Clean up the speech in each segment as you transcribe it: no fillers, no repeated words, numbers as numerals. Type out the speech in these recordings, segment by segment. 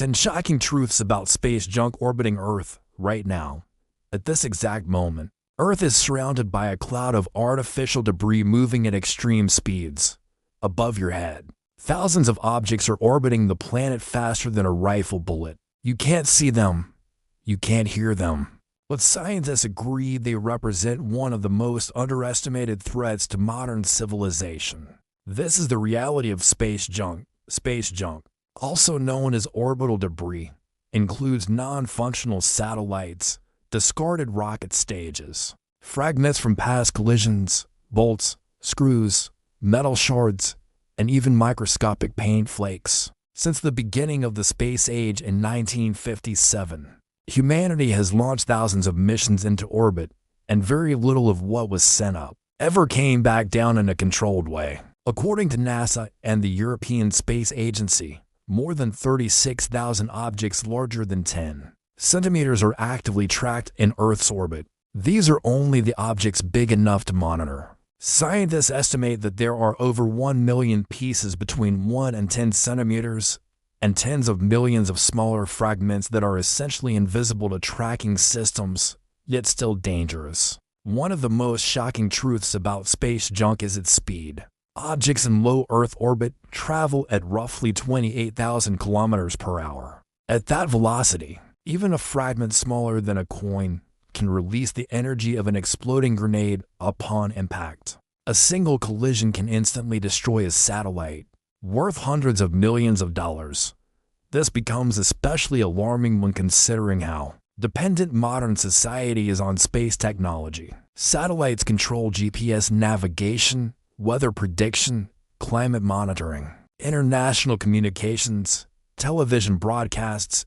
10 shocking truths about space junk orbiting Earth right now. At this exact moment, Earth is surrounded by a cloud of artificial debris moving at extreme speeds. Above your head, thousands of objects are orbiting the planet faster than a rifle bullet. You can't see them. You can't hear them. But scientists agree they represent one of the most underestimated threats to modern civilization. This is the reality of space junk. Space junk, also known as orbital debris, includes non-functional satellites, discarded rocket stages, fragments from past collisions, bolts, screws, metal shards, and even microscopic paint flakes. Since the beginning of the space age in 1957, humanity has launched thousands of missions into orbit, and very little of what was sent up ever came back down in a controlled way. According to NASA and the European Space Agency, more than 36,000 objects larger than 10 centimeters are actively tracked in Earth's orbit. These are only the objects big enough to monitor. Scientists estimate that there are over 1 million pieces between 1 and 10 centimeters, and tens of millions of smaller fragments that are essentially invisible to tracking systems, yet still dangerous. One of the most shocking truths about space junk is its speed. Objects in low Earth orbit travel at roughly 28,000 kilometers per hour. At that velocity, even a fragment smaller than a coin can release the energy of an exploding grenade upon impact. A single collision can instantly destroy a satellite, worth hundreds of millions of dollars. This becomes especially alarming when considering how dependent modern society is on space technology. Satellites control GPS navigation, weather prediction, climate monitoring, international communications, television broadcasts,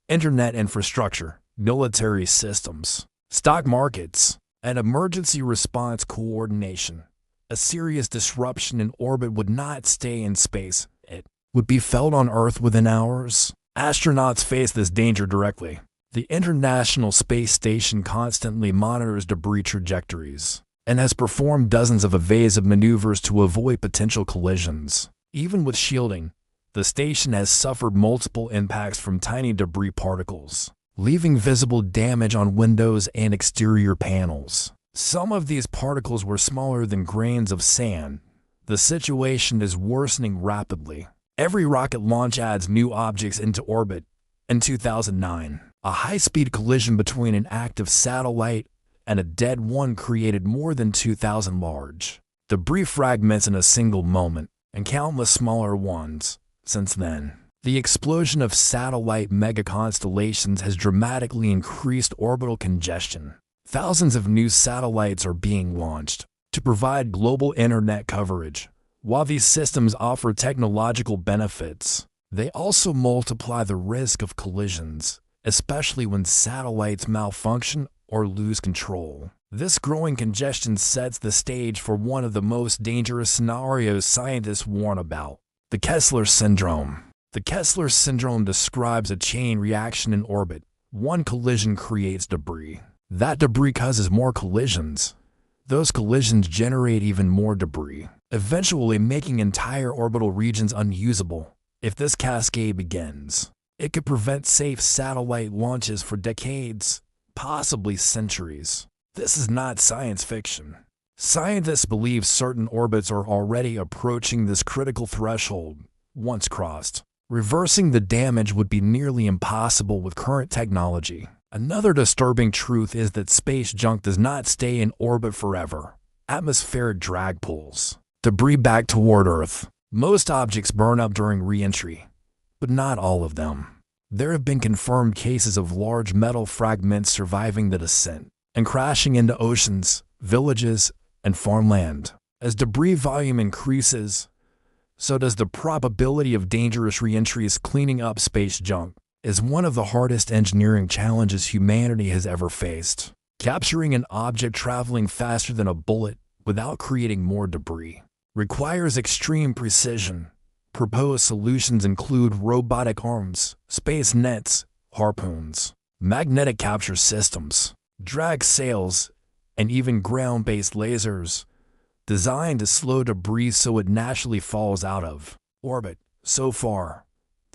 internet infrastructure, military systems, stock markets, and emergency response coordination. A serious disruption in orbit would not stay in space. It would be felt on Earth within hours. Astronauts face this danger directly. The International Space Station constantly monitors debris trajectories and has performed dozens of evasive maneuvers to avoid potential collisions. Even with shielding, the station has suffered multiple impacts from tiny debris particles, leaving visible damage on windows and exterior panels. Some of these particles were smaller than grains of sand. The situation is worsening rapidly. Every rocket launch adds new objects into orbit. In 2009, a high-speed collision between an active satellite and a dead one created more than 2,000 large debris fragments in a single moment, and countless smaller ones. Since then, the explosion of satellite megaconstellations has dramatically increased orbital congestion. Thousands of new satellites are being launched to provide global internet coverage. While these systems offer technological benefits, they also multiply the risk of collisions, especially when satellites malfunction or lose control. This growing congestion sets the stage for one of the most dangerous scenarios scientists warn about: the Kessler syndrome. The Kessler syndrome describes a chain reaction in orbit. One collision creates debris. That debris causes more collisions. Those collisions generate even more debris, eventually making entire orbital regions unusable. If this cascade begins, it could prevent safe satellite launches for decades, possibly centuries. This is not science fiction. Scientists believe certain orbits are already approaching this critical threshold. Once crossed, reversing the damage would be nearly impossible with current technology. Another disturbing truth is that space junk does not stay in orbit forever. Atmospheric drag pulls debris back toward Earth. Most objects burn up during re-entry, but not all of them. There have been confirmed cases of large metal fragments surviving the descent and crashing into oceans, villages, and farmland. As debris volume increases, so does the probability of dangerous re-entries. Cleaning up space junk is one of the hardest engineering challenges humanity has ever faced. Capturing an object traveling faster than a bullet without creating more debris requires extreme precision. Proposed solutions include robotic arms, space nets, harpoons, magnetic capture systems, drag sails, and even ground-based lasers designed to slow debris so it naturally falls out of orbit. So far,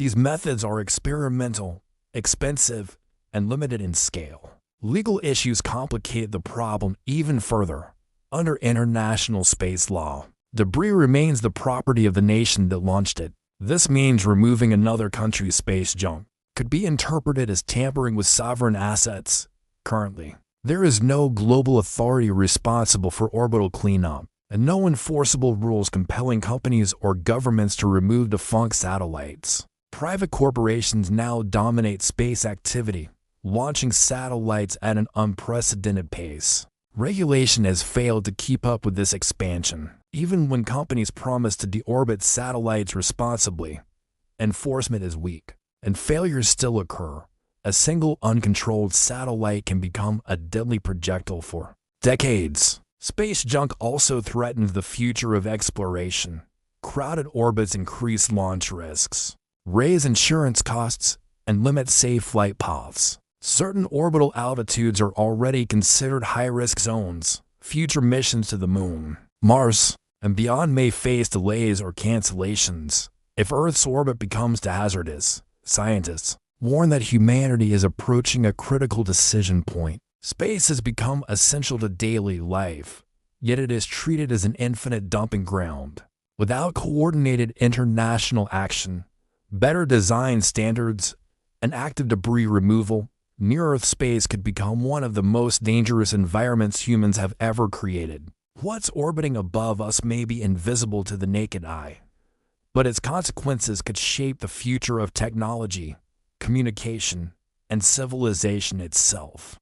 These methods are experimental, expensive, and limited in scale. Legal issues complicate the problem even further. Under international space law, debris remains the property of the nation that launched it. This means removing another country's space junk could be interpreted as tampering with sovereign assets. Currently, there is no global authority responsible for orbital cleanup, and no enforceable rules compelling companies or governments to remove defunct satellites. Private corporations now dominate space activity, launching satellites at an unprecedented pace. Regulation has failed to keep up with this expansion. Even when companies promise to deorbit satellites responsibly, enforcement is weak, and failures still occur. A single uncontrolled satellite can become a deadly projectile for decades. Space junk also threatens the future of exploration. Crowded orbits increase launch risks, raise insurance costs, and limit safe flight paths. Certain orbital altitudes are already considered high-risk zones. Future missions to the Moon, Mars, and beyond may face delays or cancellations. If Earth's orbit becomes too hazardous, scientists warn that humanity is approaching a critical decision point. Space has become essential to daily life, yet it is treated as an infinite dumping ground. Without coordinated international action, better design standards, and active debris removal, near-Earth space could become one of the most dangerous environments humans have ever created. What's orbiting above us may be invisible to the naked eye, but its consequences could shape the future of technology, communication, and civilization itself.